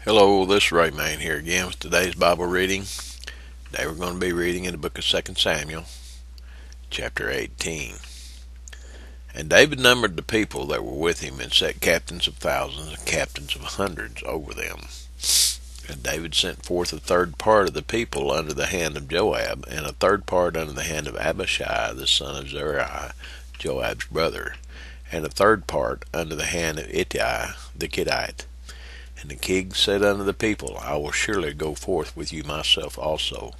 Hello, this is Ray Main here again with today's Bible reading. Today we're going to be reading in the book of 2 Samuel, chapter 18. And David numbered the people that were with him and set captains of thousands and captains of hundreds over them. And David sent forth a third part of the people under the hand of Joab, and a third part under the hand of Abishai the son of Zeruiah, Joab's brother, and a third part under the hand of Ittai the Gittite. And the king said unto the people, I will surely go forth with you myself also.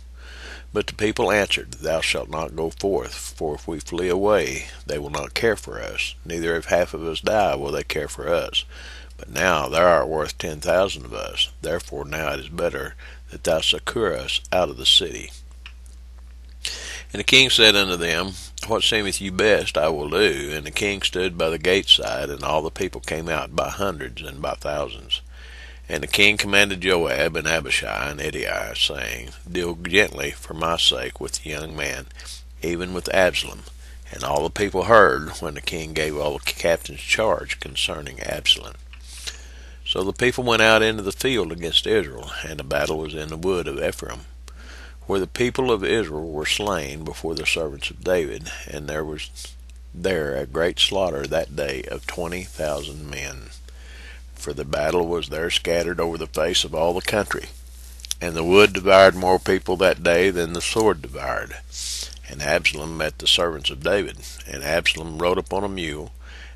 But the people answered, Thou shalt not go forth, for if we flee away, they will not care for us, neither if half of us die will they care for us. But now thou art worth 10,000 of us, therefore now it is better that thou succour us out of the city. And the king said unto them, What seemeth you best I will do. And the king stood by the gate side, and all the people came out by hundreds and by thousands. And the king commanded Joab and Abishai and Ittai, saying, Deal gently for my sake with the young man, even with Absalom. And all the people heard when the king gave all the captains charge concerning Absalom. So the people went out into the field against Israel, and the battle was in the wood of Ephraim, where the people of Israel were slain before the servants of David, and there was there a great slaughter that day of 20,000 men. For the battle was there scattered over the face of all the country. And the wood devoured more people that day than the sword devoured. And Absalom met the servants of David. And Absalom rode upon a mule,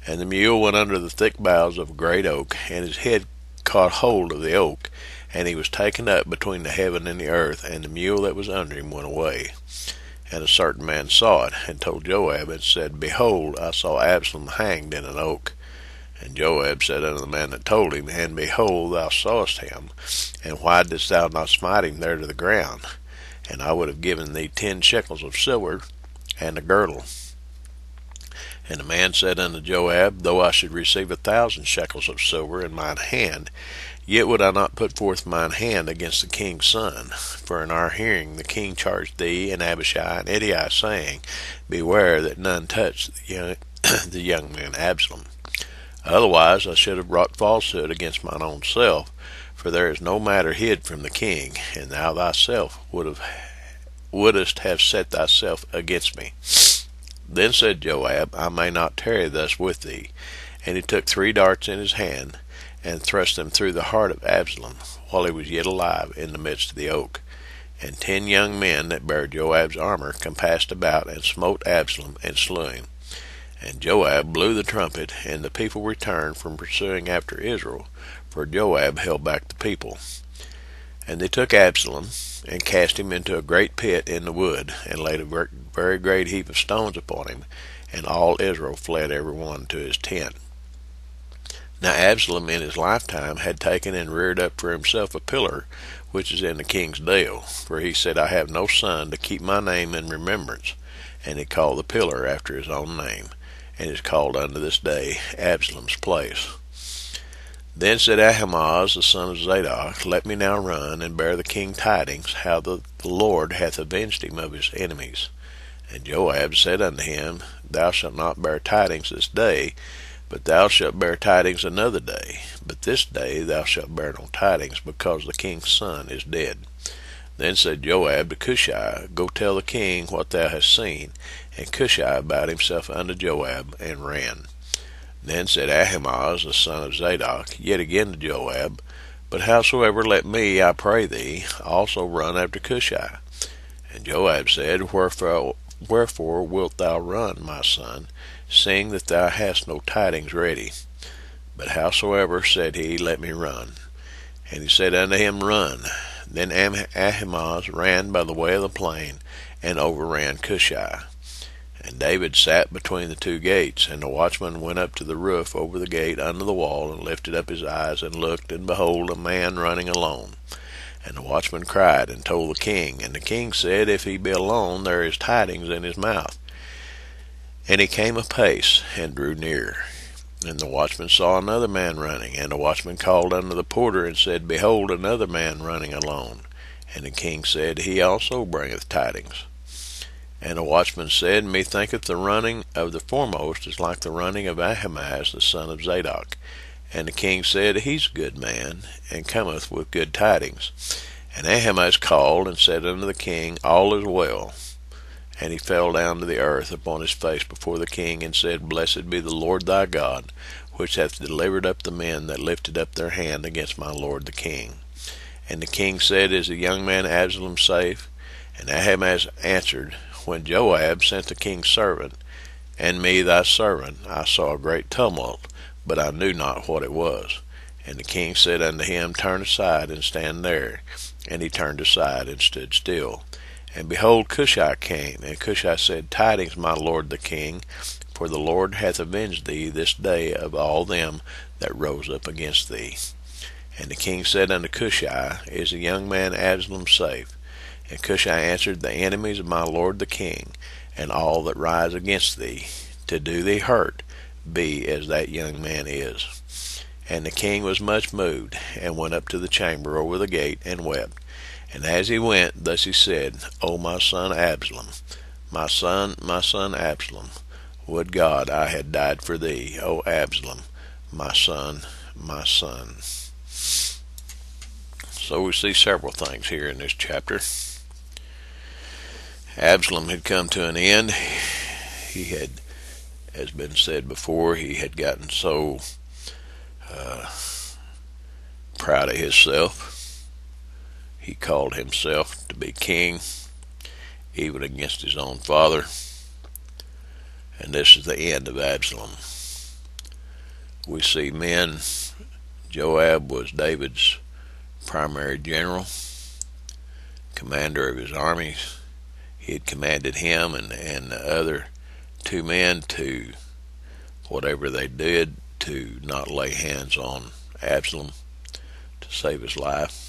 and the mule went under the thick boughs of a great oak, and his head caught hold of the oak, and he was taken up between the heaven and the earth, and the mule that was under him went away. And a certain man saw it, and told Joab, and said, Behold, I saw Absalom hanged in an oak. And Joab said unto the man that told him, And behold, thou sawest him, and why didst thou not smite him there to the ground? And I would have given thee 10 shekels of silver, and a girdle. And the man said unto Joab, Though I should receive 1,000 shekels of silver in mine hand, yet would I not put forth mine hand against the king's son. For in our hearing the king charged thee and Abishai and Ittai, saying, Beware that none touch the young man Absalom. Otherwise I should have brought falsehood against mine own self, for there is no matter hid from the king, and thou thyself wouldest have set thyself against me. Then said Joab, I may not tarry thus with thee. And he took 3 darts in his hand, and thrust them through the heart of Absalom, while he was yet alive in the midst of the oak. And 10 young men that bare Joab's armor compassed about, and smote Absalom, and slew him. And Joab blew the trumpet, and the people returned from pursuing after Israel, for Joab held back the people. And they took Absalom, and cast him into a great pit in the wood, and laid a very great heap of stones upon him, and all Israel fled every one to his tent. Now Absalom in his lifetime had taken and reared up for himself a pillar, which is in the king's dale, for he said, I have no son to keep my name in remembrance. And he called the pillar after his own name, and is called unto this day Absalom's place. Then said Ahimaaz the son of Zadok, Let me now run, and bear the king tidings, how the Lord hath avenged him of his enemies. And Joab said unto him, Thou shalt not bear tidings this day, but thou shalt bear tidings another day. But this day thou shalt bear no tidings, because the king's son is dead. Then said Joab to Cushai, Go tell the king what thou hast seen. And Cushai bowed himself unto Joab, and ran. Then said Ahimaaz the son of Zadok yet again to Joab, But howsoever let me, I pray thee, also run after Cushai. And Joab said, Wherefore wilt thou run, my son, seeing that thou hast no tidings ready? But howsoever, said he, let me run. And he said unto him, Run. Then Ahimaaz ran by the way of the plain, and overran Cushai. And David sat between the 2 gates, and the watchman went up to the roof over the gate under the wall, and lifted up his eyes, and looked, and behold, a man running alone. And the watchman cried, and told the king. And the king said, If he be alone, there is tidings in his mouth. And he came apace, and drew near. And the watchman saw another man running. And the watchman called unto the porter, and said, Behold, another man running alone. And the king said, He also bringeth tidings. And the watchman said, Methinketh the running of the foremost is like the running of Ahimaaz the son of Zadok. And the king said, He's a good man, and cometh with good tidings. And Ahimaaz called and said unto the king, All is well. And he fell down to the earth upon his face before the king, and said, Blessed be the Lord thy God, which hath delivered up the men that lifted up their hand against my lord the king. And the king said, Is the young man Absalom safe? And Ahimaaz answered, When Joab sent the king's servant, and me thy servant, I saw a great tumult, but I knew not what it was. And the king said unto him, Turn aside and stand there. And he turned aside and stood still. And behold, Cushai came, and Cushai said, Tidings, my lord the king, for the Lord hath avenged thee this day of all them that rose up against thee. And the king said unto Cushai, Is the young man Absalom safe? And Cushai answered, The enemies of my lord the king, and all that rise against thee, to do thee hurt, be as that young man is. And the king was much moved, and went up to the chamber over the gate, and wept. And as he went, thus he said, O my son Absalom, my son Absalom, would God I had died for thee, O Absalom, my son, my son. So we see several things here in this chapter. Absalom had come to an end. He had, as been said before, he had gotten so proud of himself. He called himself to be king, even against his own father. And this is the end of Absalom. We see men. Joab was David's primary general, commander of his armies. He had commanded him and the other two men to, whatever they did, to not lay hands on Absalom to save his life.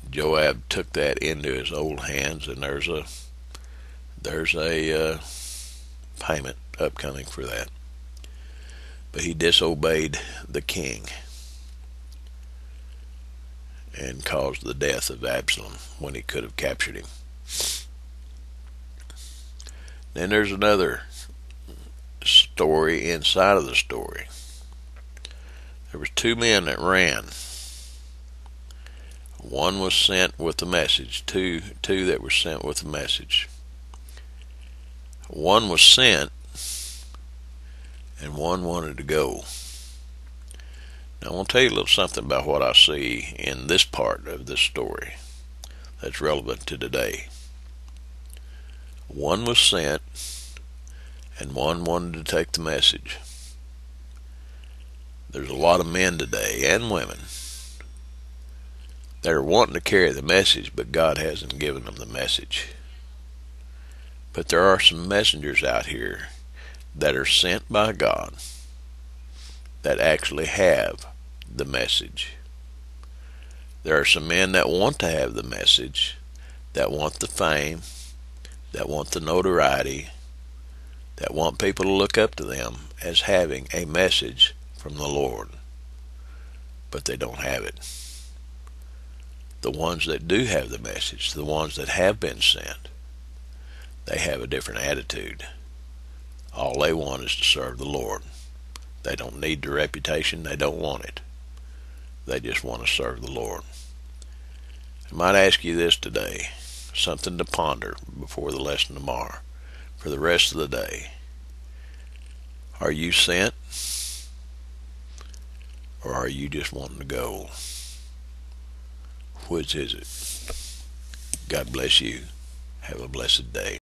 Joab took that into his old hands, and there's a payment upcoming for that. But he disobeyed the king and caused the death of Absalom when he could have captured him. Then there's another story inside of the story. There was two men that ran. One was sent with the message. Two that were sent with the message. One was sent, and one wanted to go. Now I want to tell you a little something about what I see in this part of this story that's relevant to today. One was sent, and one wanted to take the message. There's a lot of men today, and women, that are wanting to carry the message, but God hasn't given them the message. But there are some messengers out here that are sent by God that actually have the message. There are some men that want to have the message, that want the fame, that want the notoriety, that want people to look up to them as having a message from the Lord, but they don't have it. The ones that do have the message, the ones that have been sent, they have a different attitude. All they want is to serve the Lord. They don't need the reputation. They don't want it. They just want to serve the Lord. I might ask you this today, something to ponder before the lesson tomorrow, for the rest of the day. Are you sent, or are you just wanting to go? Which is it? God bless you. Have a blessed day.